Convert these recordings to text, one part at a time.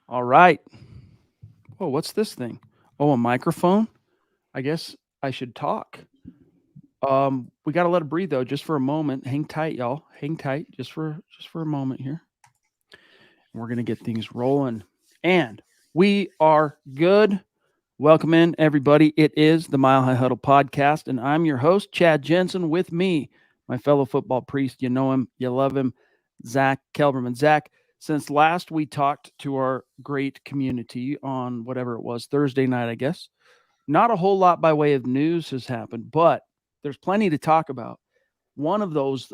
All right. Oh, what's this thing? Oh, a microphone? I guess I should talk. We got to let it breathe though, just for a moment. Hang tight, y'all. Hang tight, just for a moment here. We're gonna get things rolling, and we are good. Welcome in, everybody. It is the Mile High Huddle podcast, and I'm your host, Chad Jensen. With me, my fellow football priest. You know him, you love him, Zack Kelberman. Zack, since last we talked to our great community on whatever it was, Thursday night, I guess, not a whole lot by way of news has happened, but there's plenty to talk about. One of those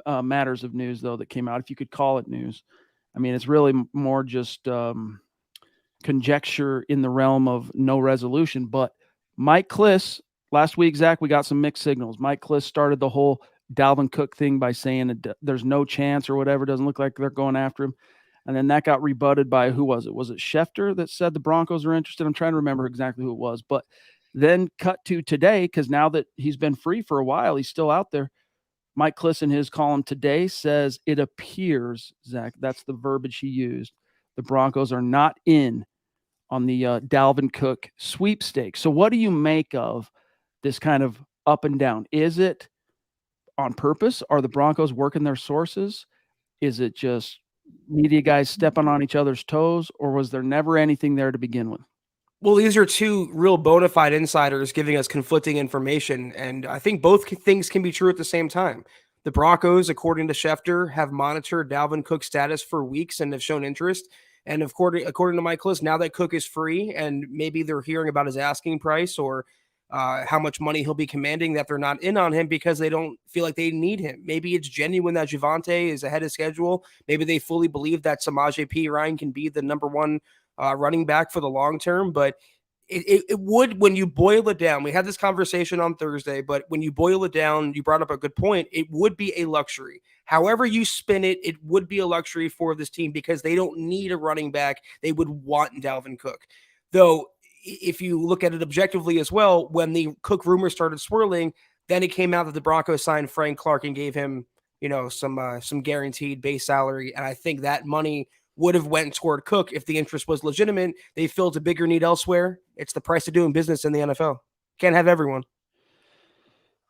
matters of news, though, that came out, if you could call it news. I mean, it's really more just conjecture in the realm of no resolution. But Mike Kliss, last week, Zach, we got some mixed signals. Mike Kliss started the whole Dalvin Cook thing by saying there's no chance or whatever. Doesn't look like they're going after him. And then that got rebutted by who was it? Was it Schefter that said the Broncos are interested? I'm trying to remember exactly who it was. But then cut to today, because now that he's been free for a while, he's still out there. Mike Kliss in his column today says it appears, Zach, that's the verbiage he used, the Broncos are not in on the Dalvin Cook sweepstakes. So what do you make of this kind of up and down? Is it on purpose? Are the Broncos working their sources? Is it just media guys stepping on each other's toes, or was there never anything there to begin with? Well, these are two real bona fide insiders giving us conflicting information, and I think both things can be true at the same time. The Broncos, according to Schefter, have monitored Dalvin Cook's status for weeks and have shown interest. And according to Mike Kliss, now that Cook is free and maybe they're hearing about his asking price or how much money he'll be commanding, that they're not in on him because they don't feel like they need him. Maybe it's genuine that Javonte is ahead of schedule. Maybe they fully believe that Samaje Perine can be the number one running back for the long term. But it would, when you boil it down, we had this conversation on Thursday, but when you boil it down, you brought up a good point. It would be a luxury. However you spin it, it would be a luxury for this team because they don't need a running back. They would want Dalvin Cook. Though, if you look at it objectively as well, when the Cook rumors started swirling, then it came out that the Broncos signed Frank Clark and gave him, some guaranteed base salary. And I think that money would have went toward Cook if the interest was legitimate. They filled a bigger need elsewhere. It's the price of doing business in the NFL. Can't have everyone.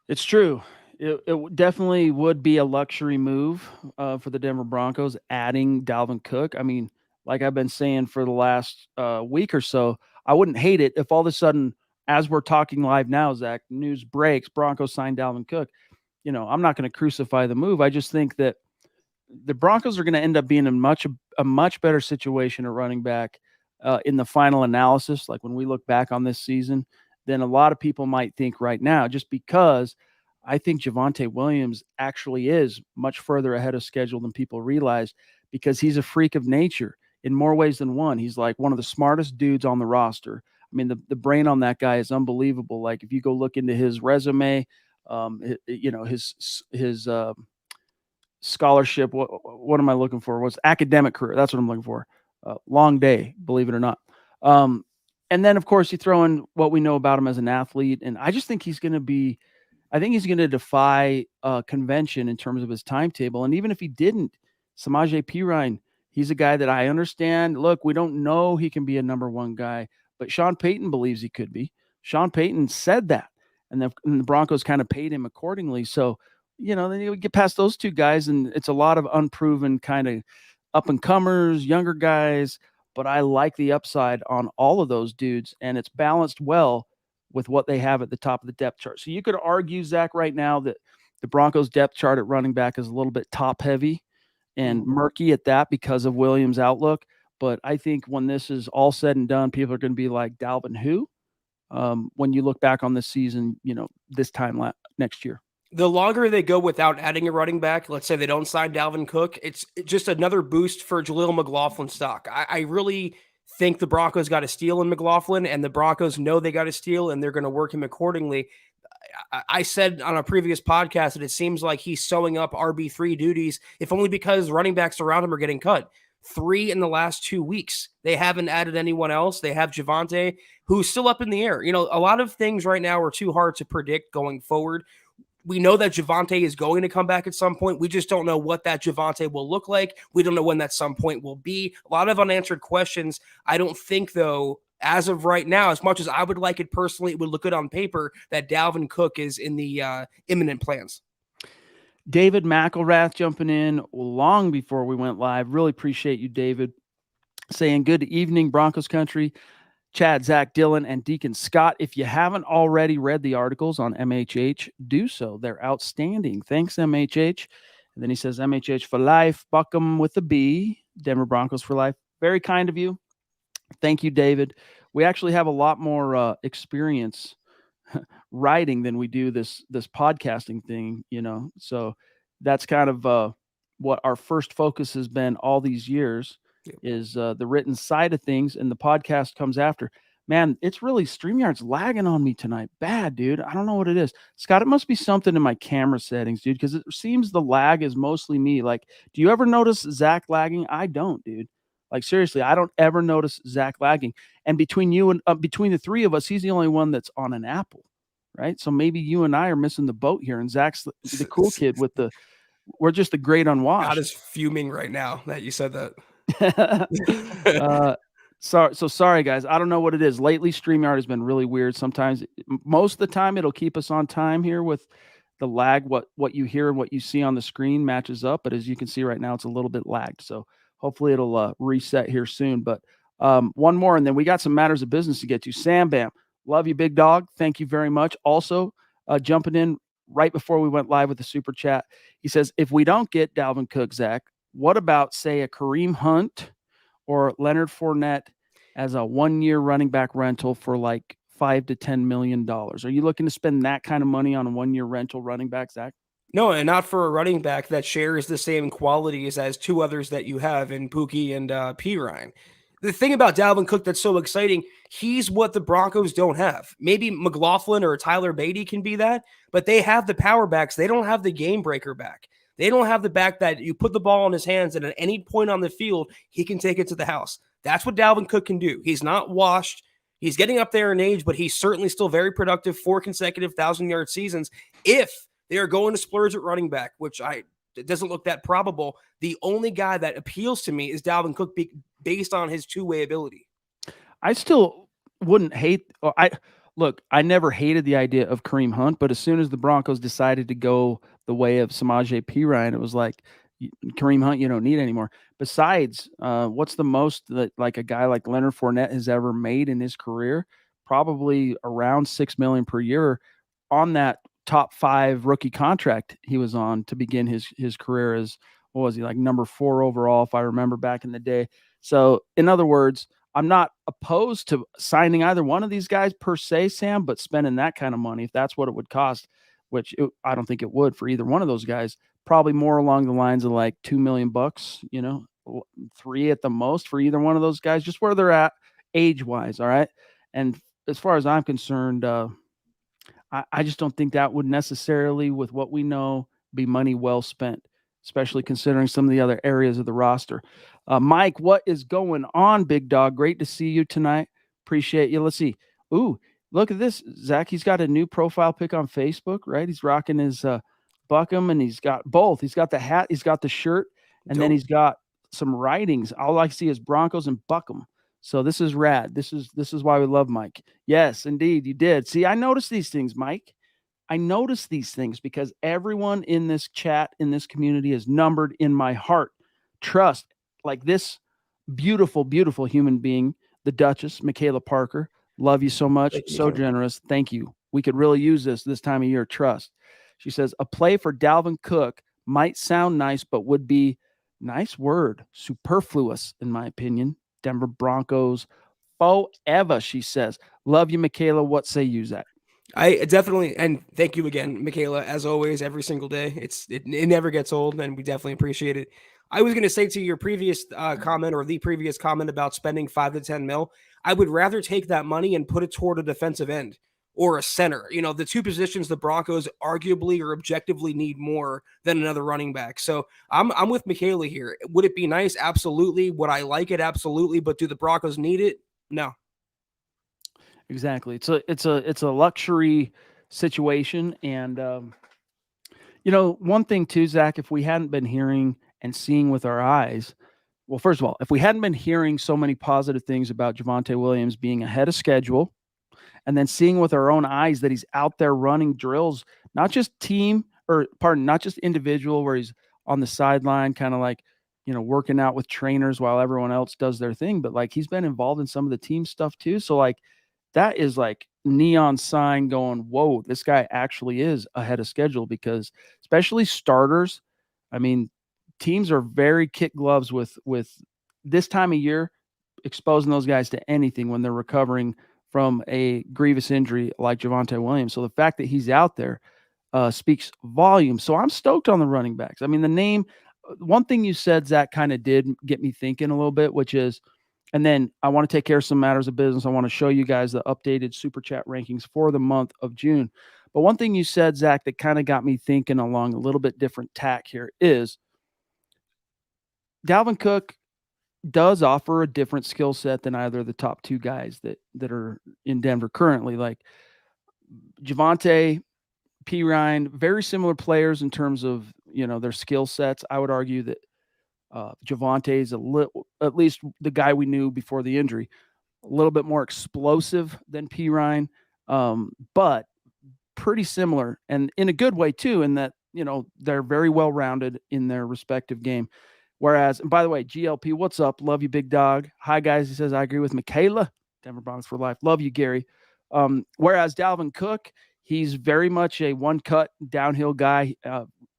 It's true. It definitely would be a luxury move for the Denver Broncos, adding Dalvin Cook. I mean, like I've been saying for the last week or so, I wouldn't hate it if all of a sudden, as we're talking live now, Zach, news breaks, Broncos signed Dalvin Cook. I'm not going to crucify the move. I just think that the Broncos are going to end up being in a much better situation at running back in the final analysis, like when we look back on this season, than a lot of people might think right now, just because I think Javonte Williams actually is much further ahead of schedule than people realize because he's a freak of nature in more ways than one. He's like one of the smartest dudes on the roster. I mean, the brain on that guy is unbelievable. Like if you go look into his resume, his scholarship. What am I looking for? What's academic career? That's what I'm looking for. Long day, believe it or not. And then, of course, you throw in what we know about him as an athlete. And I just think he's going to be, I think he's going to defy convention in terms of his timetable. And even if he didn't, Samaje Perine, he's a guy that I understand. Look, we don't know he can be a number one guy, but Sean Payton believes he could be. Sean Payton said that. And the Broncos kind of paid him accordingly. So, then you get past those two guys, and it's a lot of unproven kind of up and comers, younger guys. But I like the upside on all of those dudes, and it's balanced well with what they have at the top of the depth chart. So you could argue, Zach, right now that the Broncos depth chart at running back is a little bit top heavy and murky at that because of Williams' outlook. But I think when this is all said and done, people are going to be like, Dalvin who? When you look back on this season, this time next year. The longer they go without adding a running back, let's say they don't sign Dalvin Cook, it's just another boost for Jaleel McLaughlin stock. I really think the Broncos got a steal in McLaughlin, and the Broncos know they got a steal, and they're going to work him accordingly. I said on a previous podcast that it seems like he's sewing up RB3 duties, if only because running backs around him are getting cut. 3 in the last 2 weeks. They haven't added anyone else. They have Javonte, who's still up in the air. A lot of things right now are too hard to predict going forward. We know that Javonte is going to come back at some point. We just don't know what that Javonte will look like. We don't know when that some point will be. A lot of unanswered questions. I don't think, though, as of right now, as much as I would like it personally, it would look good on paper that Dalvin Cook is in the imminent plans. David McElrath jumping in long before we went live. Really appreciate you, David, saying good evening, Broncos country. Chad, Zach, Dylan, and Deacon Scott. If you haven't already read the articles on MHH, do so. They're outstanding. Thanks, MHH. And then he says, MHH for life. Buckham with a B. Denver Broncos for life. Very kind of you. Thank you, David. We actually have a lot more experience writing than we do this podcasting thing, So that's kind of what our first focus has been all these years. Is the written side of things, and the podcast comes after. Man, it's really StreamYard's lagging on me tonight. Bad, dude. I don't know what it is. Scott, it must be something in my camera settings, dude, because it seems the lag is mostly me. Like, do you ever notice Zach lagging? I don't, dude. Like, seriously, I don't ever notice Zach lagging. And between you and between the three of us, he's the only one that's on an Apple, right? So maybe you and I are missing the boat here, and Zach's the cool kid with the. We're just the great unwashed. God is fuming right now that you said that. Sorry guys, I don't know what it is. Lately StreamYard has been really weird. Sometimes, most of the time, it'll keep us on time here with the lag. What you hear and what you see on the screen matches up, but as you can see right now, it's a little bit lagged. So hopefully it'll reset here soon. But one more, and then we got some matters of business to get to. Sam Bam, love you, big dog. Thank you very much. Also jumping in right before we went live with the super chat, he says, if we don't get Dalvin Cook, Zach, what about, say, a Kareem Hunt or Leonard Fournette as a 1-year running back rental for like $5 to $10 million? Are you looking to spend that kind of money on a 1-year rental running back, Zach? No, and not for a running back that shares the same qualities as two others that you have in Pookie and P. Ryan. The thing about Dalvin Cook that's so exciting, he's what the Broncos don't have. Maybe McLaughlin or Tyler Beatty can be that, but they have the power backs. They don't have the game breaker back. They don't have the back that you put the ball in his hands and at any point on the field, he can take it to the house. That's what Dalvin Cook can do. He's not washed. He's getting up there in age, but he's certainly still very productive. 4 consecutive 1,000-yard seasons. If they are going to splurge at running back, which it doesn't look that probable, the only guy that appeals to me is Dalvin Cook based on his two-way ability. I still wouldn't hate – I never hated the idea of Kareem Hunt, but as soon as the Broncos decided to go the way of Samaje Perine, it was like, Kareem Hunt, you don't need anymore. Besides, what's the most that like a guy like Leonard Fournette has ever made in his career? Probably around $6 million per year on that top 5 rookie contract he was on to begin his career as, what was he, like number 4 overall, if I remember back in the day. So in other words, I'm not opposed to signing either one of these guys per se, Sam, but spending that kind of money, if that's what it would cost, which I don't think it would for either one of those guys, probably more along the lines of like $2 million, $3 at the most for either one of those guys, just where they're at age-wise, all right? And as far as I'm concerned, I just don't think that would necessarily, with what we know, be money well spent, especially considering some of the other areas of the roster. Mike, what is going on, big dog? Great to see you tonight. Appreciate you. Let's see. Ooh, look at this, Zach. He's got a new profile pic on Facebook, right? He's rocking his Buckham, and he's got both. He's got the hat, he's got the shirt, and then he's got some writings. All I see is Broncos and Buckham. So this is rad. This is why we love Mike. Yes, indeed, you did. See, I noticed these things, Mike. I notice these things because everyone in this chat, in this community, is numbered in my heart. Trust, like this beautiful, beautiful human being, the Duchess, Michaela Parker. Love you so much. So generous. Thank you. We could really use this time of year. Trust. She says, a play for Dalvin Cook might sound nice, but would be, nice word, superfluous, in my opinion. Denver Broncos forever, she says. Love you, Michaela. What say you, Zach? I definitely, and thank you again, Michaela, as always, every single day. It never gets old, and we definitely appreciate it. I was going to say to your previous comment, or the previous comment about spending 5 to 10 mil, I would rather take that money and put it toward a defensive end or a center. You know, the two positions the Broncos arguably or objectively need more than another running back. So I'm with Michaela here. Would it be nice? Absolutely. Would I like it? Absolutely. But do the Broncos need it? No. Exactly. It's a luxury situation, and One thing too, Zach, if we hadn't been hearing and seeing with our eyes, well, first of all, if we hadn't been hearing so many positive things about Javonte Williams being ahead of schedule, and then seeing with our own eyes that he's out there running drills, not just not just individual, where he's on the sideline, kind of like, working out with trainers while everyone else does their thing, but like he's been involved in some of the team stuff too. So like that is like neon sign going, whoa, this guy actually is ahead of schedule, because especially starters, I mean, teams are very kick gloves with this time of year, exposing those guys to anything when they're recovering from a grievous injury like Javonte Williams. So the fact that he's out there speaks volumes. So I'm stoked on the running backs. I mean, the name, one thing you said, Zach, kind of did get me thinking a little bit, which is, and then I want to take care of some matters of business. I want to show you guys the updated Super Chat rankings for the month of June. But one thing you said, Zach, that kind of got me thinking along a little bit different tack here is Dalvin Cook does offer a different skill set than either of the top two guys that are in Denver currently. Like Javonte, P. Ryan, very similar players in terms of their skill sets. I would argue that Javonte is at least the guy we knew before the injury, a little bit more explosive than P. Ryan, but pretty similar, and in a good way too, in that they're very well rounded in their respective game. Whereas, and by the way, GLP, what's up? Love you, big dog. Hi, guys. He says, I agree with Michaela. Denver Broncos for life. Love you, Gary. Whereas Dalvin Cook, he's very much a one-cut downhill guy.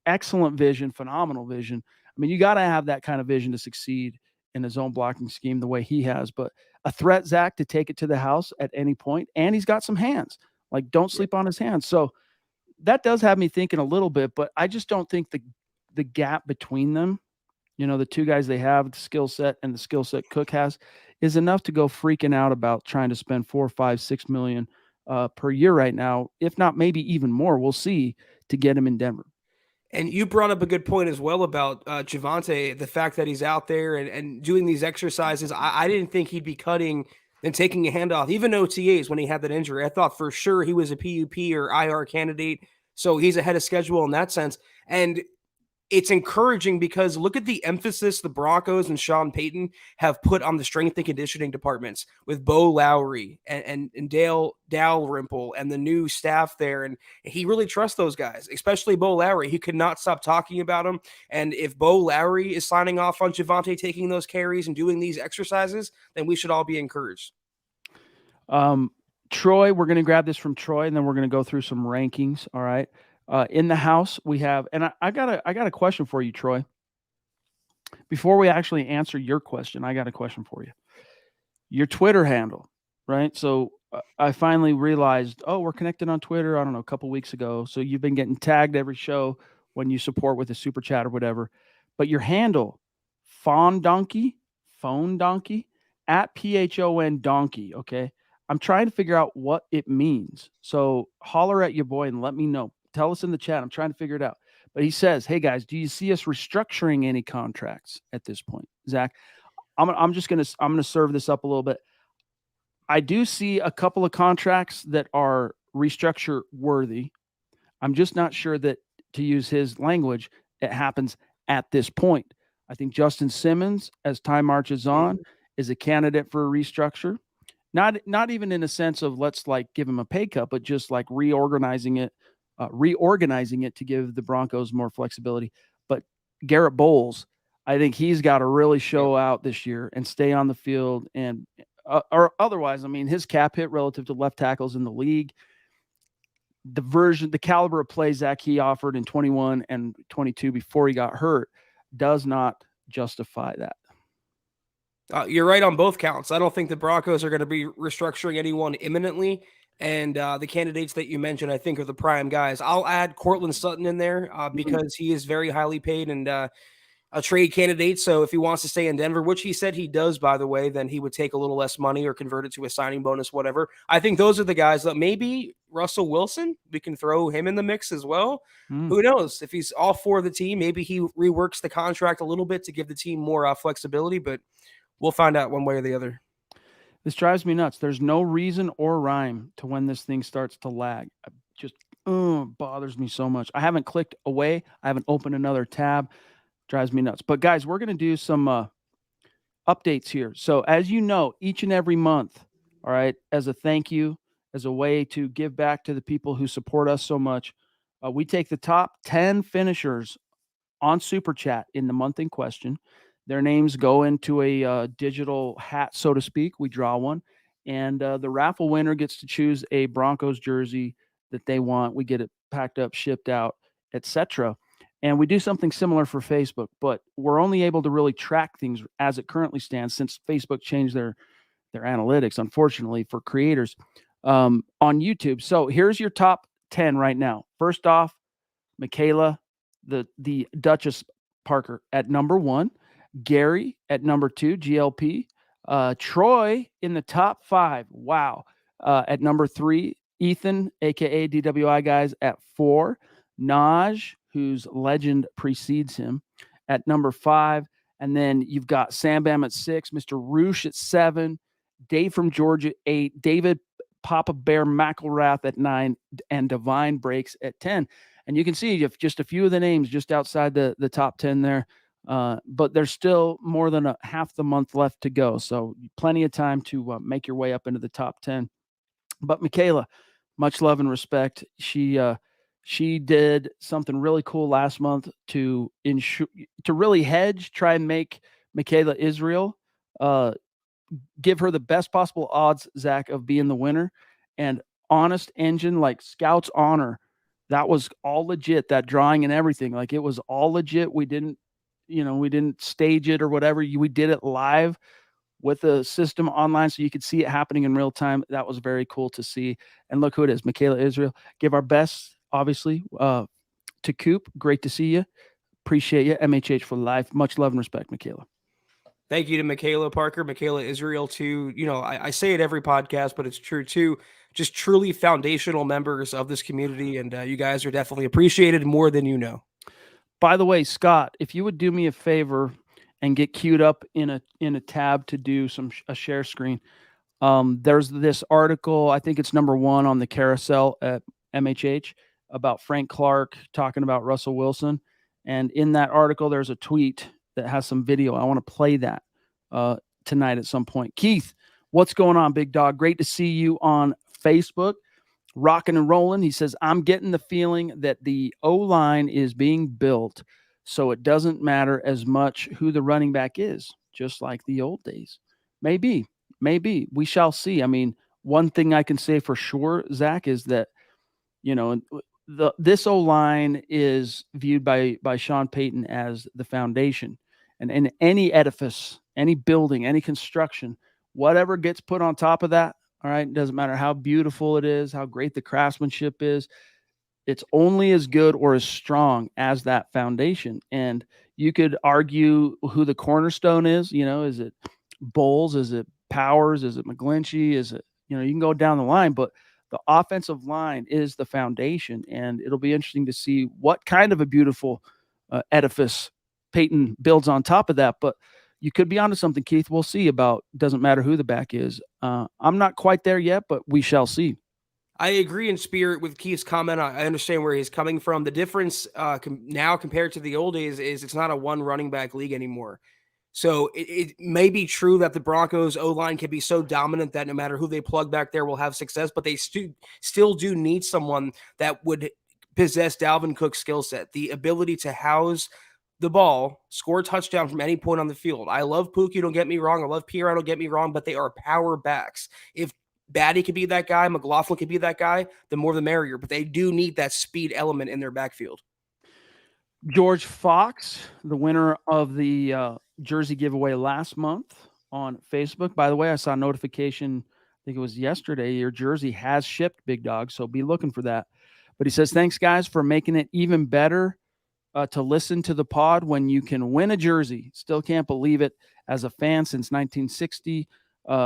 Excellent vision, phenomenal vision. I mean, you got to have that kind of vision to succeed in a zone blocking scheme the way he has. But a threat, Zach, to take it to the house at any point, and he's got some hands. Like, don't sleep on his hands. So that does have me thinking a little bit, but I just don't think the gap between them, the two guys they have, the skill set and the skill set Cook has, is enough to go freaking out about trying to spend $4, $5, $6 million per year right now, if not maybe even more. We'll see, to get him in Denver. And you brought up a good point as well about Javonte, the fact that he's out there and doing these exercises. I didn't think he'd be cutting and taking a handoff, even OTAs when he had that injury. I thought for sure he was a PUP or IR candidate. So he's ahead of schedule in that sense. And it's encouraging because look at the emphasis the Broncos and Sean Payton have put on the strength and conditioning departments with Bo Lowry and Dale Dalrymple and the new staff there. And he really trusts those guys, especially Bo Lowry. He could not stop talking about him. And if Bo Lowry is signing off on Javonte taking those carries and doing these exercises, then we should all be encouraged. Troy, we're going to grab this from Troy, and then we're going to go through some rankings. All right. In the house, we have, and I got a question for you, Troy. Before we actually answer your question, I got a question for you. Your Twitter handle, right? So I finally realized, we're connected on Twitter, I don't know, a couple weeks ago. So you've been getting tagged every show when you support with a super chat or whatever. But your handle, phone donkey, at PHON donkey, okay? I'm trying to figure out what it means. So holler at your boy and let me know. Tell us in the chat. I'm trying to figure it out. But he says, hey, guys, do you see us restructuring any contracts at this point? Zach, I'm going to serve this up a little bit. I do see a couple of contracts that are restructure worthy. I'm just not sure that, to use his language, it happens at this point. I think Justin Simmons, as time marches on, is a candidate for a restructure. Not even in a sense of let's like give him a pay cut, but just like reorganizing it to give the Broncos more flexibility. But Garrett Bowles, I think he's got to really show out this year and stay on the field. And or otherwise, I mean, his cap hit relative to left tackles in the league, the caliber of plays Zach he offered in 21 and 22 before he got hurt does not justify that. You're right on both counts. I don't think the Broncos are going to be restructuring anyone imminently. And the candidates that you mentioned, I think, are the prime guys. I'll add Courtland Sutton in there because he is very highly paid and a trade candidate. So if he wants to stay in Denver, which he said he does, by the way, then he would take a little less money or convert it to a signing bonus, whatever. I think those are the guys that maybe Russell Wilson, we can throw him in the mix as well. Who knows? If he's all for the team, maybe he reworks the contract a little bit to give the team more flexibility, but we'll find out one way or the other. This drives me nuts. There's no reason or rhyme to when this thing starts to lag. Bothers me so much. I haven't clicked away. I haven't opened another tab. Drives me nuts. But guys, we're going to do some updates here. So as you know, each and every month, all right, as a thank you, as a way to give back to the people who support us so much, we take the top 10 finishers on Super Chat in the month in question. Their names go into a digital hat, so to speak. We draw one, and the raffle winner gets to choose a Broncos jersey that they want. We get it packed up, shipped out, etc. And we do something similar for Facebook, but we're only able to really track things as it currently stands since Facebook changed their analytics, unfortunately, for creators on YouTube. So here's your top 10 right now. First off, Michaela, the Duchess Parker at number 1, Gary at number 2, GLP, Troy in the top 5. Wow. At number 3, Ethan, aka DWI guys, at 4, Naj, whose legend precedes him, at number 5, and then you've got Sam Bam at 6, Mr. Roosh at 7, Dave from Georgia 8, David Papa Bear McElrath at 9, and Divine Breaks at 10. And you can see if just a few of the names just outside the top 10 there. But there's still more than half the month left to go. So plenty of time to make your way up into the top 10. But Michaela, much love and respect. She did something really cool last month to really hedge, try and make Michaela Israel give her the best possible odds, Zach, of being the winner. And honest engine, like Scout's honor, that was all legit. That drawing and everything, like it was all legit. We didn't stage it or whatever. We did it live with the system online, so you could see it happening in real time. That was very cool to see. And look who it is, Michaela Israel. Give our best, obviously, to Coop. Great to see you. Appreciate you. MHH for life. Much love and respect, Michaela. Thank you to Michaela Parker, Michaela Israel, too. I say it every podcast, but it's true too. Just truly foundational members of this community, and you guys are definitely appreciated more than you know. By the way, Scott, if you would do me a favor and get queued up in a tab to do a share screen, there's this article. I think it's number 1 on the carousel at MHH about Frank Clark talking about Russell Wilson, and in that article, there's a tweet that has some video. I want to play that tonight at some point. Keith, what's going on, big dog? Great to see you on Facebook. Rocking and rolling. He says, I'm getting the feeling that the O-line is being built so it doesn't matter as much who the running back is, just like the old days. Maybe. We shall see. I mean, one thing I can say for sure, Zach, is that, this O-line is viewed by Sean Payton as the foundation. And in any edifice, any building, any construction, whatever gets put on top of that, all right, it doesn't matter how beautiful it is, how great the craftsmanship is. It's only as good or as strong as that foundation. And you could argue who the cornerstone is. Is it Bowles? Is it Powers? Is it McGlinchey? Is it, you can go down the line, but the offensive line is the foundation. And it'll be interesting to see what kind of a beautiful edifice Peyton builds on top of that. But you could be onto something, Keith. We'll see about doesn't matter who the back is. I'm not quite there yet, but we shall see. I agree in spirit with Keith's comment. I understand where he's coming from. The difference now compared to the old days is it's not a one running back league anymore. So it may be true that the Broncos O-line can be so dominant that no matter who they plug back there will have success, but they still do need someone that would possess Dalvin Cook's skill set, the ability to house the ball, score a touchdown from any point on the field. I love Pookie, don't get me wrong. I love Pierre, don't get me wrong, but they are power backs. If Batty could be that guy, McLaughlin could be that guy, the more the merrier, but they do need that speed element in their backfield. George Fox, the winner of the jersey giveaway last month on Facebook. By the way, I saw a notification, I think it was yesterday, your jersey has shipped, big dog, so be looking for that. But he says, thanks, guys, for making it even better to listen to the pod when you can win a jersey. Still can't believe it as a fan since 1960.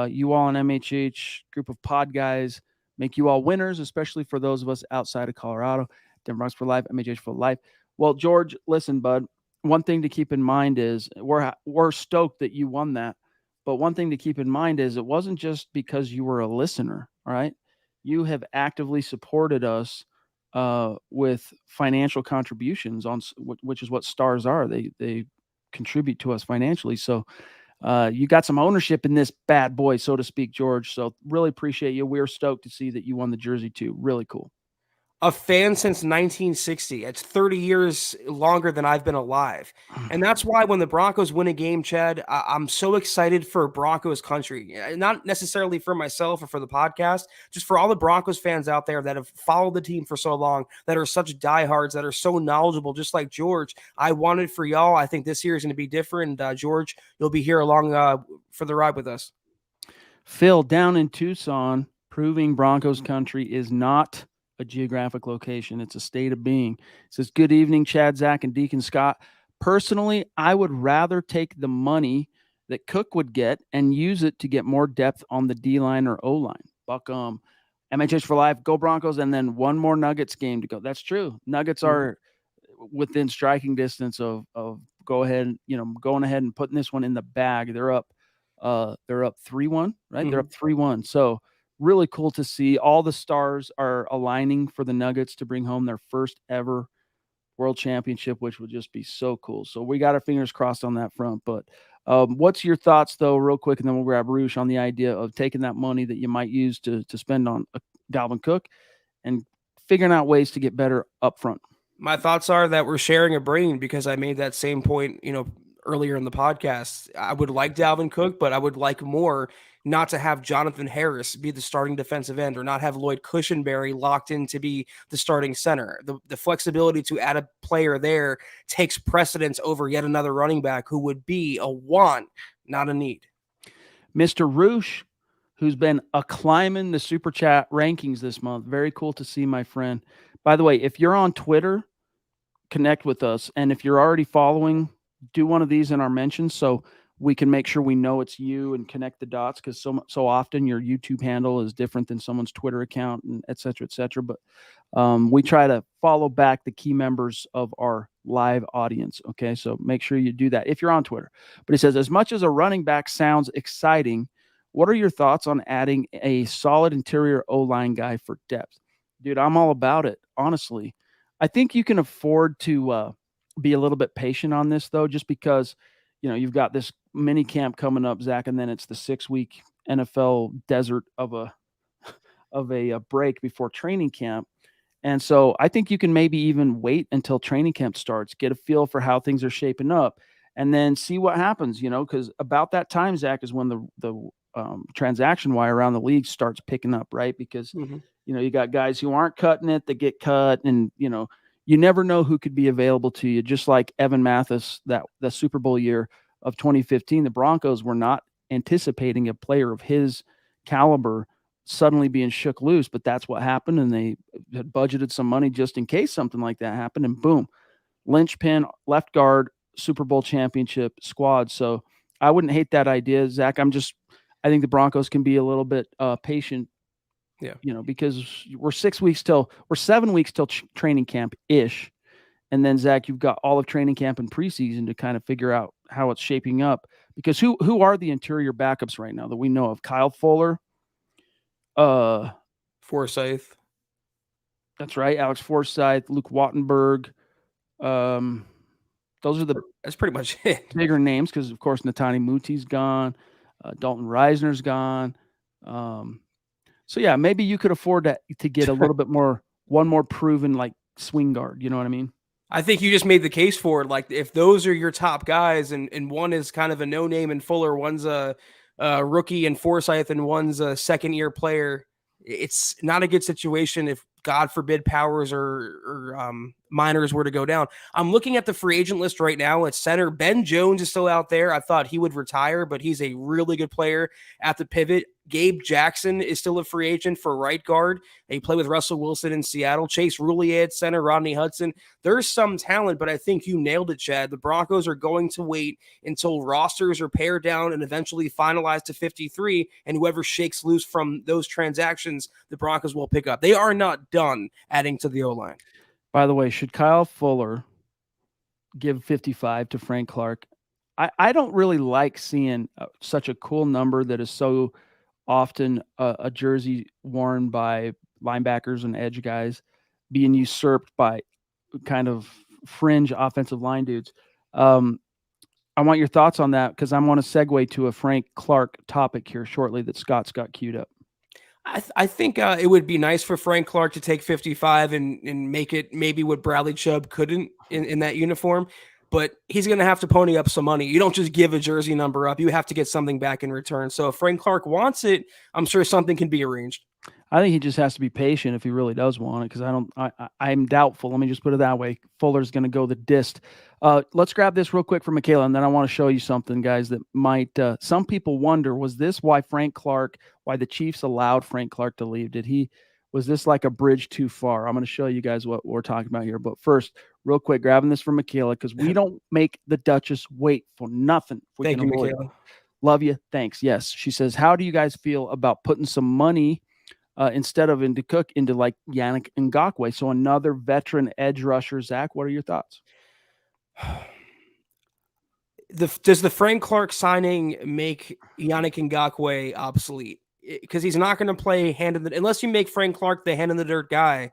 You all in MHH, group of pod guys, make you all winners, especially for those of us outside of Colorado. Denver Broncos for life, MHH for life. Well, George, listen, bud, one thing to keep in mind is we're stoked that you won that. But one thing to keep in mind is it wasn't just because you were a listener, all right? You have actively supported us with financial contributions which is what stars are. They contribute to us financially. So you got some ownership in this bad boy, so to speak, George. So really appreciate you. We're stoked to see that you won the jersey too. Really cool. A fan since 1960. It's 30 years longer than I've been alive. And that's why when the Broncos win a game, Chad, I'm so excited for Broncos country. Not necessarily for myself or for the podcast, just for all the Broncos fans out there that have followed the team for so long, that are such diehards, that are so knowledgeable, just like George. I wanted for y'all. I think this year is going to be different. George, you'll be here along for the ride with us. Phil, down in Tucson, proving Broncos country is not a geographic location. It's a state of being. It says, good evening, Chad, Zach, and Deacon Scott. Personally, I would rather take the money that Cook would get and use it to get more depth on the D-line or O-line. Buck, MHH for life, go Broncos, and then one more Nuggets game to go. That's true. Nuggets are within striking distance of going ahead and putting this one in the bag. They're up 3-1, right? They're up 3-1. So really cool to see. All the stars are aligning for the Nuggets to bring home their first ever world championship, which would just be so cool. So we got our fingers crossed on that front. But what's your thoughts, though, real quick, and then we'll grab Roosh, on the idea of taking that money that you might use to spend on Dalvin Cook and figuring out ways to get better up front? My thoughts are that we're sharing a brain, because I made that same point, earlier in the podcast. I would like Dalvin Cook, but I would like more not to have Jonathan Harris be the starting defensive end, or not have Lloyd Cushenberry locked in to be the starting center. The flexibility to add a player there takes precedence over yet another running back who would be a want, not a need. Mr. Roosh, who's been climbing the Super Chat rankings this month. Very cool to see, my friend. By the way, if you're on Twitter, connect with us. And if you're already following, do one of these in our mentions so we can make sure we know it's you and connect the dots, because so often your YouTube handle is different than someone's Twitter account, and et cetera, et cetera. But we try to follow back the key members of our live audience. Okay, so make sure you do that if you're on Twitter. But he says, as much as a running back sounds exciting, what are your thoughts on adding a solid interior O-line guy for depth? Dude, I'm all about it, honestly. I think you can afford to be a little bit patient on this, though, just because, you've got this mini camp coming up, Zach, and then it's the 6-week NFL desert of a break before training camp. And so I think you can maybe even wait until training camp starts, get a feel for how things are shaping up, and then see what happens, because about that time, Zach, is when the transaction wire around the league starts picking up, right? Because, you got guys who aren't cutting it that get cut, and, you never know who could be available to you. Just like Evan Mathis, the Super Bowl year of 2015, the Broncos were not anticipating a player of his caliber suddenly being shook loose, but that's what happened, and they had budgeted some money just in case something like that happened, and boom, linchpin, left guard, Super Bowl championship squad. So I wouldn't hate that idea, Zach. I think the Broncos can be a little bit patient. Yeah. Because we're 7 weeks till training camp ish. And then, Zach, you've got all of training camp and preseason to kind of figure out how it's shaping up. Because who are the interior backups right now that we know of? Kyle Fuller, Forsyth. That's right. Alex Forsyth, Luke Wattenberg. That's pretty much it. Bigger names, because of course Netani Muti's gone, Dalton Reisner's gone. So yeah, maybe you could afford to get a little bit more, one more proven like swing guard. You know what I mean? I think you just made the case for it. Like, if those are your top guys, and one is kind of a no name in Fuller, one's a rookie in Forsyth, and one's a second year player, it's not a good situation if, God forbid, Powers or Miners were to go down. I'm looking at the free agent list right now. At center, Ben Jones is still out there. I thought he would retire, but he's a really good player at the pivot. Gabe Jackson is still a free agent for right guard. They play with Russell Wilson in Seattle. Chase Roulier at center, Rodney Hudson. There's some talent, but I think you nailed it, Chad. The Broncos are going to wait until rosters are pared down and eventually finalized to 53, and whoever shakes loose from those transactions, the Broncos will pick up. They are not done adding to the O-line. By the way, should Kyle Fuller give 55 to Frank Clark? I don't really like seeing such a cool number that is so often a jersey worn by linebackers and edge guys. being usurped by kind of fringe offensive line dudes. Um, I want your thoughts on that because I want to segue to a Frank Clark topic here shortly that Scott's got queued up. I think it would be nice for Frank Clark to take 55 and make it maybe what Bradley Chubb couldn't in that uniform. But he's going to have to pony up some money. You don't just give a jersey number up. You have to get something back in return. So if Frank Clark wants it, I'm sure something can be arranged. I think he just has to be patient if he really does want it because I'm doubtful. Let me just put it that way. Fuller's going to go the dist. Let's grab this real quick for Michaela, and then I want to show you something, guys, that might some people wonder, was this why the Chiefs allowed Frank Clark to leave? Was this like a bridge too far? I'm going to show you guys what we're talking about here. But first, real quick, grabbing this for Michaela because we don't make the Duchess wait for nothing. Thank you, Michaela. Love you. Thanks. Yes. She says, how do you guys feel about putting some money instead of into Cook, into like Yannick Ngakoue? So another veteran edge rusher. Zach, what are your thoughts? Does the Frank Clark signing make Yannick Ngakoue obsolete? Because he's not going to play unless you make Frank Clark the hand in the dirt guy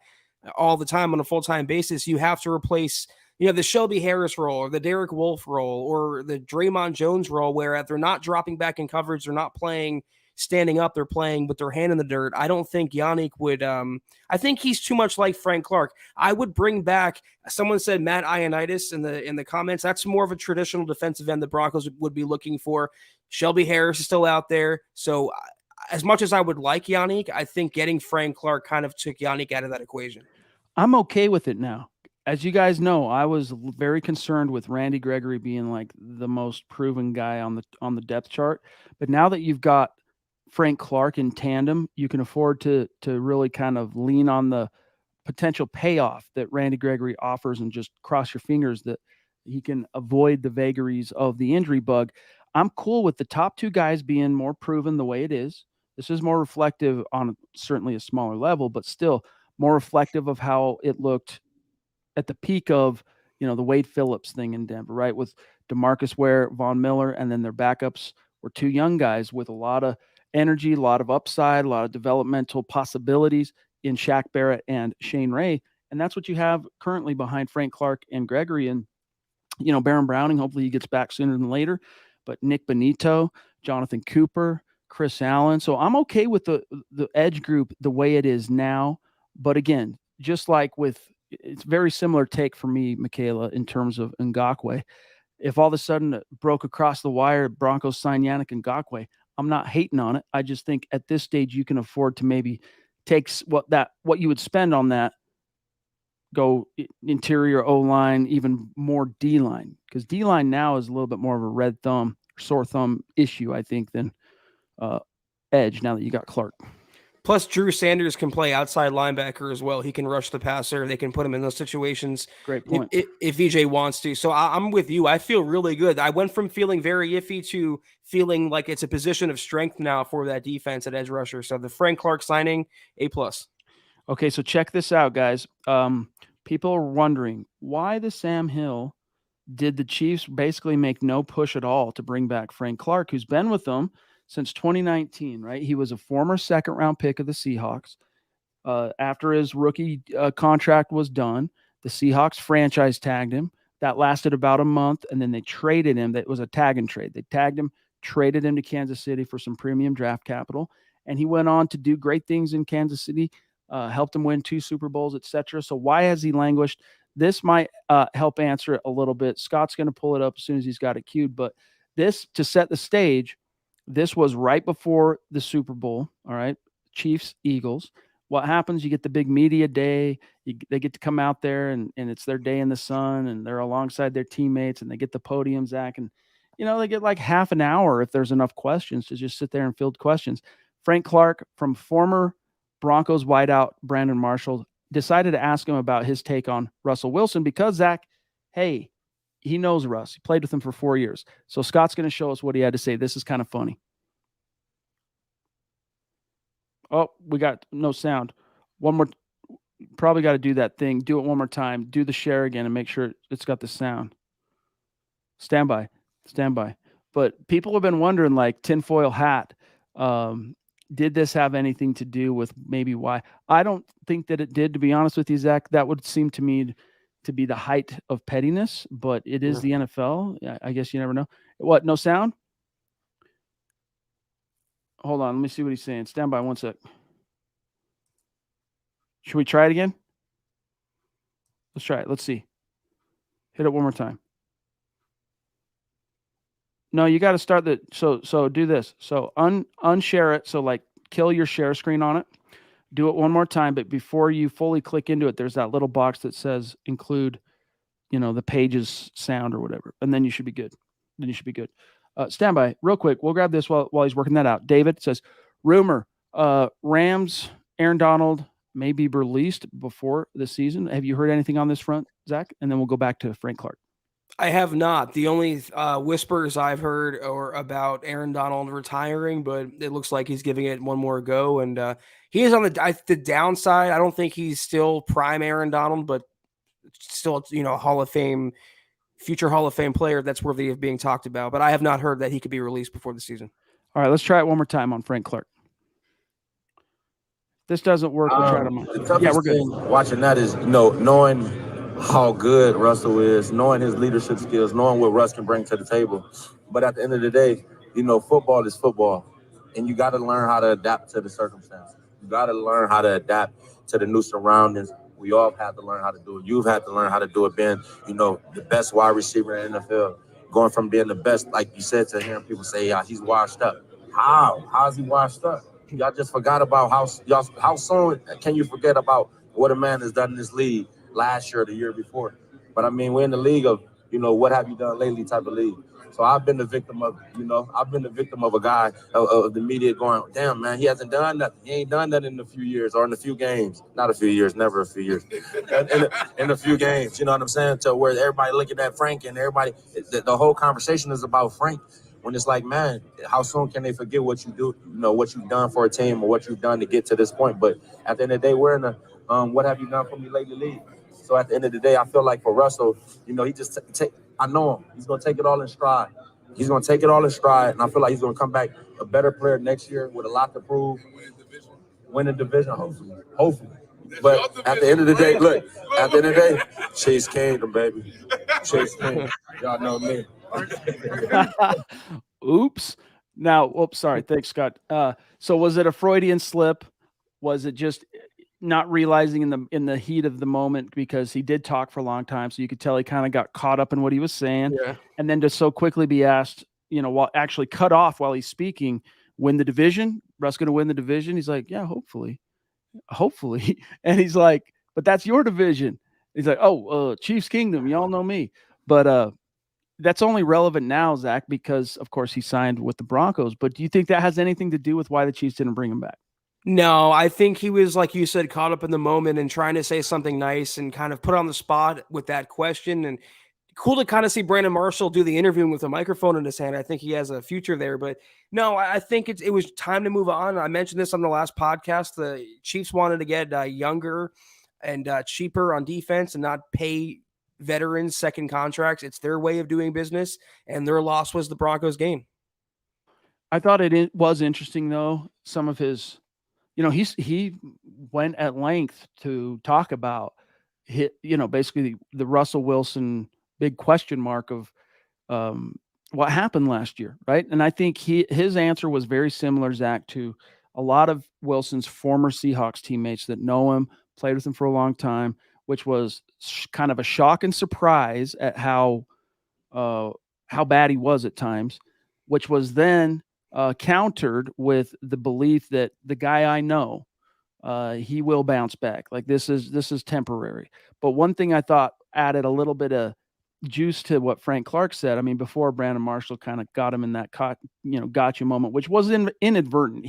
all the time on a full-time basis. You have to replace, the Shelby Harris role or the Derek Wolfe role or the Draymond Jones role where they're not dropping back in coverage, they're not playing standing up, they're playing with their hand in the dirt. I don't think Yannick would I think he's too much like Frank Clark. I would bring back, someone said Matt Ioannidis in the comments. That's more of a traditional defensive end the Broncos would be looking for. Shelby Harris is still out there. So as much as I would like Yannick, I think getting Frank Clark kind of took Yannick out of that equation. I'm okay with it now. As you guys know, I was very concerned with Randy Gregory being like the most proven guy on the depth chart. But now that you've got Frank Clark in tandem, you can afford to really kind of lean on the potential payoff that Randy Gregory offers and just cross your fingers that he can avoid the vagaries of the injury bug. I'm cool with the top two guys being more proven the way it is. This is more reflective on certainly a smaller level, but still more reflective of how it looked at the peak of, the Wade Phillips thing in Denver, right? With DeMarcus Ware, Von Miller, and then their backups were two young guys with a lot of energy, a lot of upside, a lot of developmental possibilities in Shaq Barrett and Shane Ray. And that's what you have currently behind Frank Clark and Gregory. And, Baron Browning, hopefully he gets back sooner than later. But Nick Benito, Jonathan Cooper, Chris Allen. So I'm okay with the edge group the way it is now. But again, just like it's very similar take for me, Michaela, in terms of Ngakoue. If all of a sudden it broke across the wire, Broncos sign Yannick Ngakoue, I'm not hating on it. I just think at this stage you can afford to maybe take what you would spend on that, go interior O-line, even more D-line, because D-line now is a little bit more of a sore thumb issue, I think, than edge now that you got Clark. Plus, Drew Sanders can play outside linebacker as well. He can rush the passer. They can put him in those situations. Great point. If VJ wants to. So I'm with you. I feel really good. I went from feeling very iffy to feeling like it's a position of strength now for that defense at edge rusher. So the Frank Clark signing, A+. Okay, so check this out, guys. People are wondering why the Sam Hill did the Chiefs basically make no push at all to bring back Frank Clark, who's been with them since 2019, right? He was a former second-round pick of the Seahawks. After his rookie contract was done, the Seahawks franchise tagged him. That lasted about a month, and then they traded him. That was a tag and trade. They tagged him, traded him to Kansas City for some premium draft capital, and he went on to do great things in Kansas City, helped him win 2 Super Bowls, etc. So why has he languished? This might help answer it a little bit. Scott's going to pull it up as soon as he's got it queued, but this, to set the stage, this was right before the Super Bowl, all right? Chiefs, Eagles. What happens? You get the big media day. They get to come out there, and it's their day in the sun, and they're alongside their teammates, and they get the podium, Zach. And, they get like half an hour if there's enough questions to just sit there and field questions. Frank Clark, from former Broncos wideout Brandon Marshall, decided to ask him about his take on Russell Wilson because, Zach, hey, he knows Russ. He played with him for 4 years. So Scott's going to show us what he had to say. This is kind of funny. Oh, we got no sound. One more. Probably got to do that thing. Do it one more time. Do the share again and make sure it's got the sound. Stand by. But people have been wondering, like, tinfoil hat. did this have anything to do with maybe why? I don't think that it did, to be honest with you, Zach. That would seem to me to be the height of pettiness, but it is the NFL. I guess you never know. What? No sound? Hold on. Let me see what he's saying. Stand by 1 sec. Should we try it again? Let's try it. Let's see. Hit it one more time. No, you got to start the so do this. So unshare it. So like kill your share screen on it. Do it one more time, but before you fully click into it, there's that little box that says include, the page's sound or whatever, and then you should be good. Stand by real quick. We'll grab this while he's working that out. David says, rumor, Rams, Aaron Donald may be released before the season. Have you heard anything on this front, Zach? And then we'll go back to Frank Clark. I have not. The only whispers I've heard are about Aaron Donald retiring, but it looks like he's giving it one more go. And he is on the downside. I don't think he's still prime Aaron Donald, but still, future Hall of Fame player that's worthy of being talked about. But I have not heard that he could be released before the season. All right, let's try it one more time on Frank Clark. This doesn't work. We'll try it on. The toughest thing watching that is, knowing how good Russell is, knowing his leadership skills, knowing what Russ can bring to the table. But at the end of the day, football is football, and you got to learn how to adapt to the circumstances. You got to learn how to adapt to the new surroundings. We all have to learn how to do it. You've had to learn how to do it, being, the best wide receiver in the NFL, going from being the best, like you said, to hearing people say, yeah, he's washed up. How is he washed up? Y'all just forgot about how soon can you forget about what a man has done in this league last year or the year before? But I mean, we're in the league of, what have you done lately type of league. So I've been the victim of, a guy of the media going, damn, man, he hasn't done nothing. He ain't done that in a few years or in a few games. Not a few years, never a few years. in a few games, you know what I'm saying? To where everybody looking at Frank and everybody, the whole conversation is about Frank. When it's like, man, how soon can they forget what you do, what you've done for a team or what you've done to get to this point? But at the end of the day, we're in a what have you done for me lately league. So at the end of the day, I feel like for Russell, he just I know him. He's going to take it all in stride. And I feel like he's going to come back a better player next year with a lot to prove. Win the division, hopefully. But at the end of the day, Chase Kingdom, baby. Chase Kingdom. Y'all know me. Oops. Now, sorry. Thanks, Scott. So was it a Freudian slip? Was it just not realizing in the heat of the moment, because he did talk for a long time, so you could tell he kind of got caught up in what he was saying, and then to so quickly be asked, while actually cut off while he's speaking, win the division? Russ going to win the division? He's like, yeah, hopefully, and he's like, but that's your division. He's like, Chiefs Kingdom, y'all know me, but that's only relevant now, Zach, because of course he signed with the Broncos. But do you think that has anything to do with why the Chiefs didn't bring him back? No, I think he was, like you said, caught up in the moment and trying to say something nice and kind of put on the spot with that question. And cool to kind of see Brandon Marshall do the interviewing with a microphone in his hand. I think he has a future there. But no, I think it was time to move on. I mentioned this on the last podcast. The Chiefs wanted to get younger and cheaper on defense and not pay veterans second contracts. It's their way of doing business, and their loss was the Broncos game. I thought it was interesting, though. Some of his, he went at length to talk about basically the Russell Wilson big question mark of what happened last year, right? And I think his answer was very similar, Zach, to a lot of Wilson's former Seahawks teammates that know him, played with him for a long time, which was kind of a shock and surprise at how bad he was at times, which was then countered with the belief that the guy I know, he will bounce back. Like this is temporary. But one thing I thought added a little bit of juice to what Frank Clark said. I mean, before Brandon Marshall kind of got him in that gotcha moment, which was inadvertent.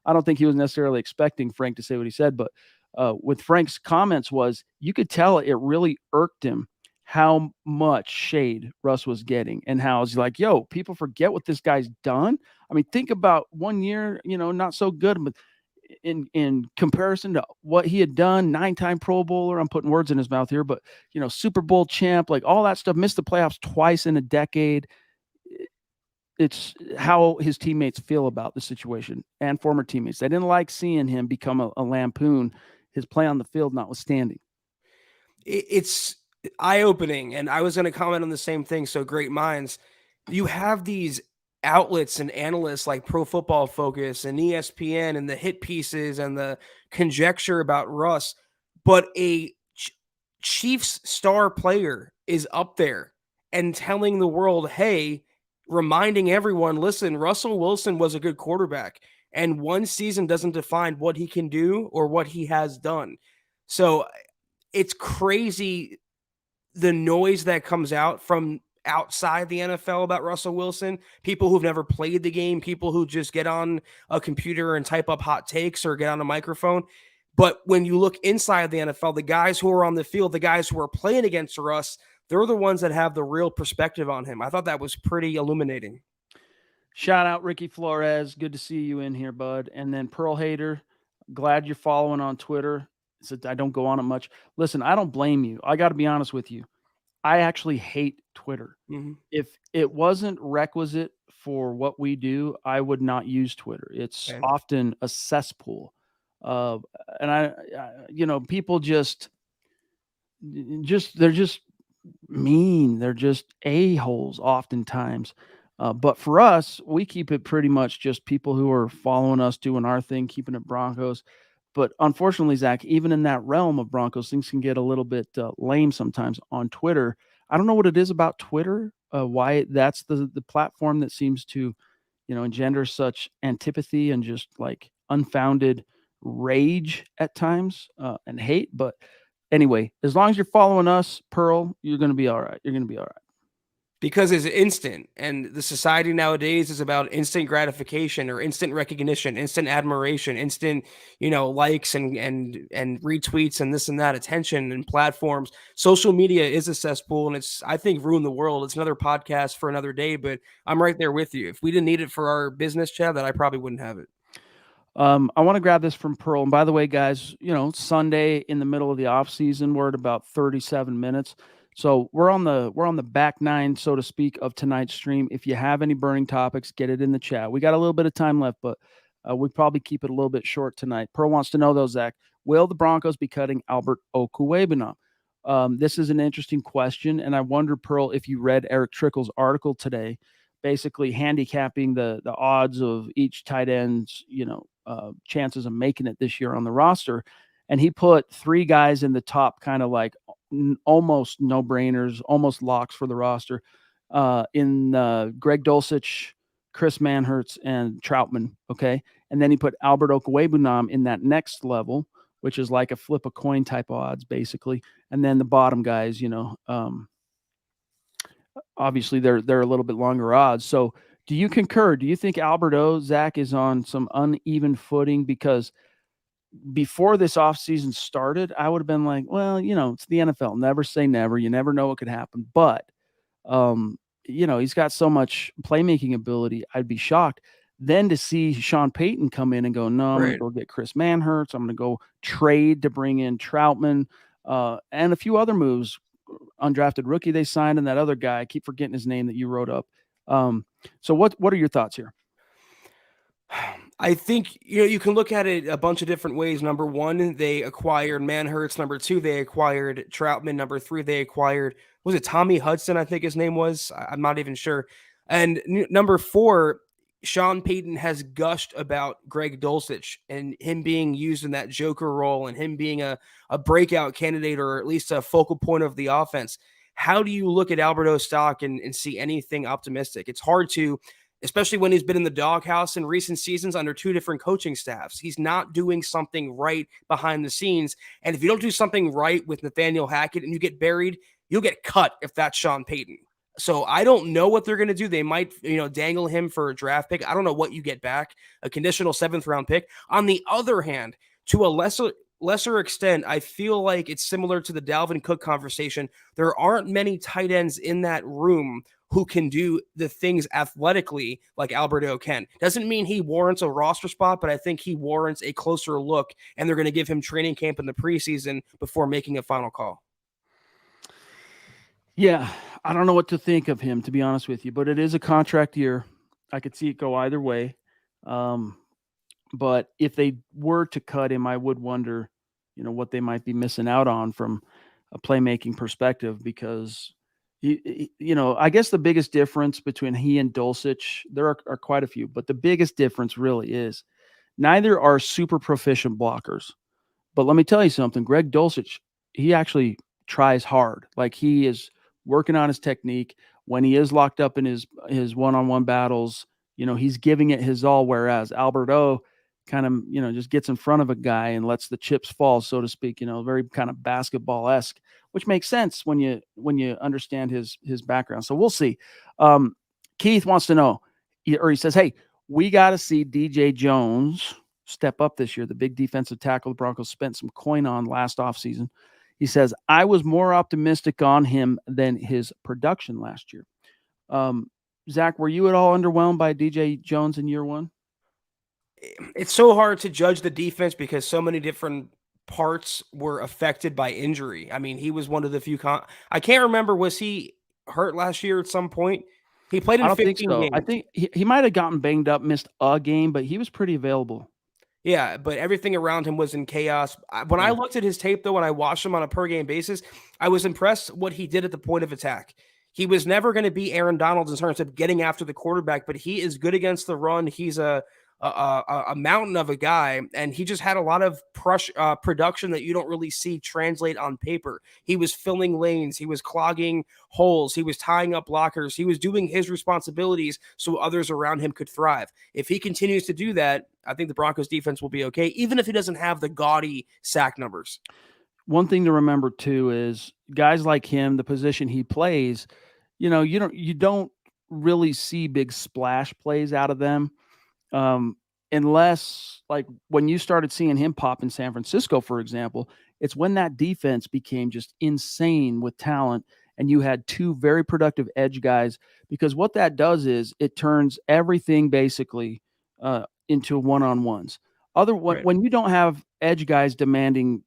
I don't think he was necessarily expecting Frank to say what he said, but with Frank's comments was, you could tell it really irked him how much shade Russ was getting, and how he's like, yo, people forget what this guy's done. I mean, think about 1 year, not so good, but in comparison to what he had done, 9-time Pro Bowler, I'm putting words in his mouth here, but Super Bowl champ, like all that stuff, missed the playoffs twice in a decade. it's how his teammates feel about the situation and former teammates. They didn't like seeing him become a lampoon, his play on the field notwithstanding. It's eye-opening, and I was going to comment on the same thing. So great minds. You have these outlets and analysts like Pro Football Focus and ESPN and the hit pieces and the conjecture about Russ, but a Chiefs star player is up there and telling the world, hey, reminding everyone, listen, Russell Wilson was a good quarterback, and one season doesn't define what he can do or what he has done. So it's crazy the noise that comes out from outside the NFL about Russell Wilson, people who've never played the game, people who just get on a computer and type up hot takes or get on a microphone. But when you look inside the NFL, the guys who are on the field, the guys who are playing against Russ, they're the ones that have the real perspective on him. I thought that was pretty illuminating. Shout out Ricky Flores. Good to see you in here, bud. And then Pearl Hater, glad you're following on Twitter. So I don't go on it much. Listen, I don't blame you. I got to be honest with you. I actually hate Twitter. Mm-hmm. If it wasn't requisite for what we do, I would not use Twitter. It's often a cesspool. And people just they're just mean. They're just a-holes oftentimes. But for us, we keep it pretty much just people who are following us, doing our thing, keeping it Broncos. But unfortunately, Zach, even in that realm of Broncos, things can get a little bit lame sometimes on Twitter. I don't know what it is about Twitter, why that's the platform that seems to, engender such antipathy and just like unfounded rage at times and hate. But anyway, as long as you're following us, Pearl, you're going to be all right. You're going to be all right. Because it's instant, and the society nowadays is about instant gratification or instant recognition, instant admiration, instant, likes and retweets and this and that, attention and platforms. Social media is a cesspool, and it's, I think, ruined the world. It's another podcast for another day, but I'm right there with you. If we didn't need it for our business chat, that I probably wouldn't have it. I want to grab this from Pearl. And by the way, guys, Sunday in the middle of the off season, we're at about 37 minutes. So we're on the back nine, so to speak, of tonight's stream. If you have any burning topics, get it in the chat. We got a little bit of time left, but we probably keep it a little bit short tonight. Pearl wants to know though, Zach, will the Broncos be cutting Albert Okwuegbunam? This is an interesting question, and I wonder, Pearl, if you read Eric Trickle's article today, basically handicapping the odds of each tight end's chances of making it this year on the roster. And he put three guys in the top kind of like almost no-brainers, almost locks for the roster in Greg Dulcich, Chris Manhertz, and Troutman, okay? And then he put Albert Okwuegbunam in that next level, which is like a flip a coin type of odds, basically. And then the bottom guys, obviously they're a little bit longer odds. So do you concur? Do you think Albert O, Zach, is on some uneven footing? Because before this offseason started, I would have been like, well, it's the NFL. Never say never. You never know what could happen. But, he's got so much playmaking ability. I'd be shocked. Then to see Sean Payton come in and go, no, I'm going to go get Chris Manhertz. I'm going to go trade to bring in Troutman and a few other moves. Undrafted rookie they signed and that other guy. I keep forgetting his name that you wrote up. So what are your thoughts here? I think, you can look at it a bunch of different ways. Number one, they acquired Manhertz. Number two, they acquired Troutman. Number three, they acquired, was it Tommy Hudson? I think his name was. I'm not even sure. And number four, Sean Payton has gushed about Greg Dulcich and him being used in that joker role and him being a breakout candidate or at least a focal point of the offense. How do you look at Alberto's stock and see anything optimistic? It's hard to, especially when he's been in the doghouse in recent seasons under two different coaching staffs. He's not doing something right behind the scenes. And if you don't do something right with Nathaniel Hackett and you get buried, you'll get cut if that's Sean Payton. So I don't know what they're going to do. They might, dangle him for a draft pick. I don't know what you get back, a conditional 7th round pick. On the other hand, to a lesser extent, I feel like it's similar to the Dalvin Cook conversation. There aren't many tight ends in that room who can do the things athletically like Alberto can. Doesn't mean he warrants a roster spot, but I think he warrants a closer look, and they're going to give him training camp in the preseason before making a final call. Yeah, I don't know what to think of him, to be honest with you, but it is a contract year. I could see it go either way. But if they were to cut him, I would wonder, what they might be missing out on from a playmaking perspective, because I guess the biggest difference between he and Dulcich, there are quite a few, but the biggest difference really is neither are super proficient blockers. But let me tell you something, Greg Dulcich, he actually tries hard. Like, he is working on his technique. When he is locked up in his one-on-one battles, he's giving it his all, whereas Alberto kind of, just gets in front of a guy and lets the chips fall, so to speak, very kind of basketball-esque, which makes sense when you understand his background. So we'll see. Keith wants to know, or he says, hey, we got to see DJ Jones step up this year. The big defensive tackle the Broncos spent some coin on last offseason. He says, I was more optimistic on him than his production last year. Zach, were you at all underwhelmed by DJ Jones in year one? It's so hard to judge the defense because so many different parts were affected by injury. I mean, he was one of the few. I can't remember, was he hurt last year at some point? He played in 15 games. I think he might have gotten banged up, missed a game, but he was pretty available. Yeah, but everything around him was in chaos. When I looked at his tape, though, when I watched him on a per-game basis, I was impressed what he did at the point of attack. He was never going to be Aaron Donald in terms of getting after the quarterback, but he is good against the run. He's a mountain of a guy, and he just had a lot of production that you don't really see translate on paper. He was filling lanes. He was clogging holes. He was tying up blockers. He was doing his responsibilities so others around him could thrive. If he continues to do that, I think the Broncos defense will be okay, even if he doesn't have the gaudy sack numbers. One thing to remember too is guys like him, the position he plays, you don't really see big splash plays out of them. Unless, like, when you started seeing him pop in San Francisco, for example, it's when that defense became just insane with talent, and you had two very productive edge guys, because what that does is it turns everything basically into one-on-ones. When you don't have edge guys demanding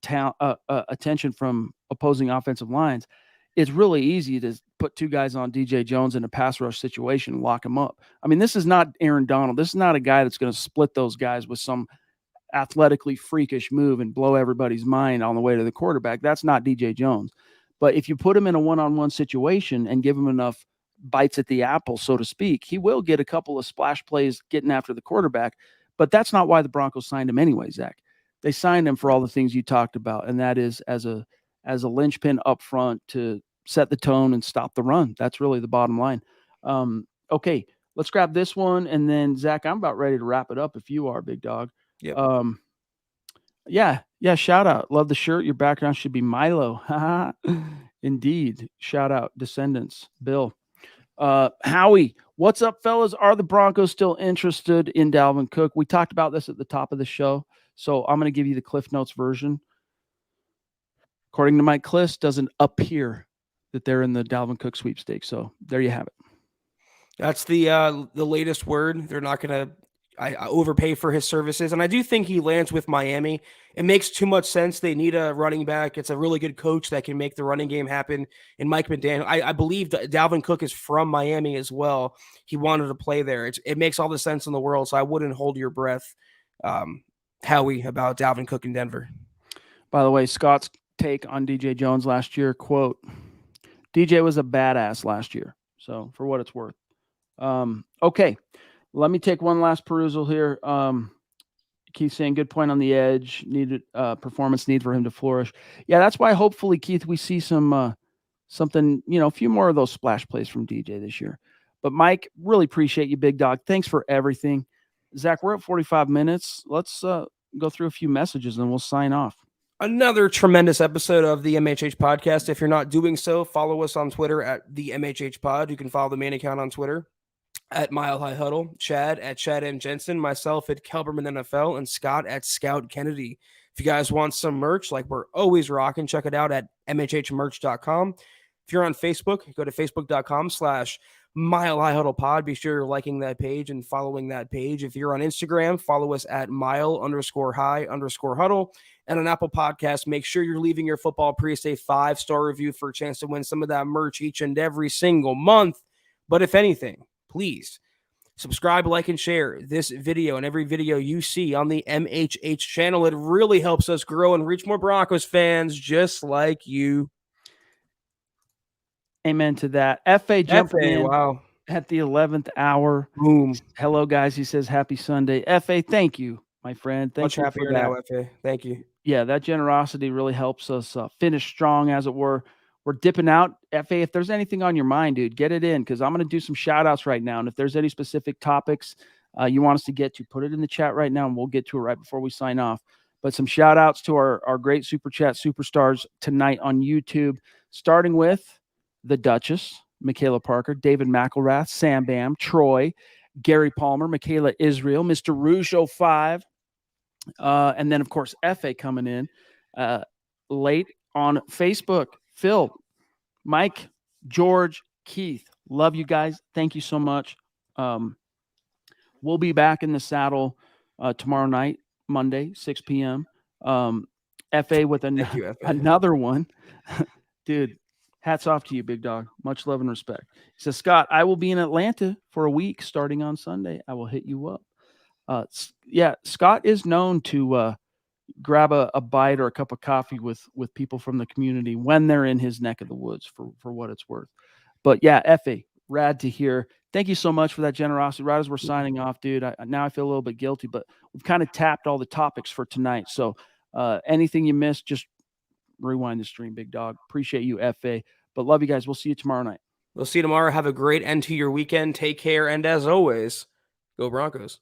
attention from opposing offensive lines, it's really easy to put two guys on DJ Jones in a pass rush situation and lock him up. I mean, this is not Aaron Donald. This is not a guy that's going to split those guys with some athletically freakish move and blow everybody's mind on the way to the quarterback. That's not DJ Jones. But if you put him in a one-on-one situation and give him enough bites at the apple, so to speak, he will get a couple of splash plays getting after the quarterback. But that's not why the Broncos signed him anyway, Zach. They signed him for all the things you talked about, and that is as a linchpin up front to set the tone and stop the run. That's really the bottom line. Okay, let's grab this one, and then Zach, I'm about ready to wrap it up if you are, big dog. Yep. Yeah, shout out. Love the shirt. Your background should be Milo. Indeed. Shout out. Descendants. Bill. Howie, what's up, fellas? Are the Broncos still interested in Dalvin Cook? We talked about this at the top of the show, so I'm going to give you the Cliff Notes version. According to Mike Kliss, doesn't appear that they're in the Dalvin Cook sweepstakes. So there you have it. That's the latest word. They're not going to overpay for his services. And I do think he lands with Miami. It makes too much sense. They need a running back. It's a really good coach that can make the running game happen. And Mike McDaniel, I believe Dalvin Cook is from Miami as well. He wanted to play there. It makes all the sense in the world. So I wouldn't hold your breath, Howie, about Dalvin Cook in Denver. By the way, Scott's take on DJ Jones last year, quote, DJ was a badass last year. So for what it's worth. Okay. Let me take one last perusal here. Keith saying good point on the edge, needed performance need for him to flourish. Yeah, that's why hopefully, Keith, we see something, a few more of those splash plays from DJ this year. But Mike, really appreciate you, big dog. Thanks for everything. Zach, we're at 45 minutes. Let's go through a few messages and we'll sign off. Another tremendous episode of the MHH podcast. If you're not doing so, follow us on Twitter at the MHH pod. You can follow the main account on Twitter at Mile High Huddle, Chad at Chad M. Jensen, myself at Kelberman NFL, and Scott at Scout Kennedy. If you guys want some merch, like we're always rocking, check it out at mhhmerch.com. If you're on Facebook, go to facebook.com/Mile High Huddle pod. Be sure you're liking that page and following that page. If you're on Instagram, follow us at mile_high_huddle. And on Apple Podcasts, make sure you're leaving your Football Priest a 5-star review for a chance to win some of that merch each and every single month. But if anything, please Subscribe, like, and share this video and every video you see on the MHH channel. It really helps us grow and reach more Broncos fans just like you. Amen to that. FA jumping in Wow. at the 11th hour. Boom. Hello, guys. He says, happy Sunday. FA, thank you, my friend. Thank Much you happier for that. now, FA. Thank you. Yeah, that generosity really helps us finish strong, as it were. We're dipping out. FA, if there's anything on your mind, dude, get it in, because I'm going to do some shout outs right now. And if there's any specific topics you want us to get to, put it in the chat right now, and we'll get to it right before we sign off. But some shout outs to our great Super Chat superstars tonight on YouTube, starting with the Duchess, Michaela Parker, David McElrath, Sam Bam, Troy, Gary Palmer, Michaela Israel, Mr. Rougeau 5, and then, of course, FA coming in late on Facebook. Phil, Mike, George, Keith, love you guys. Thank you so much. We'll be back in the saddle tomorrow night, Monday, 6 p.m. FA with another one. Dude, hats off to you, big dog. Much love and respect. He says, Scott, I will be in Atlanta for a week starting on Sunday. I will hit you up. Yeah, Scott is known to grab a bite or a cup of coffee with people from the community when they're in his neck of the woods, for what it's worth. But yeah, FA, rad to hear. Thank you so much for that generosity. Right as we're signing off, dude, now I feel a little bit guilty, but we've kind of tapped all the topics for tonight. So anything you missed, just rewind the stream, big dog. Appreciate you, FA. But love you guys. We'll see you tomorrow night. We'll see you tomorrow. Have a great end to your weekend. Take care. And as always, go Broncos.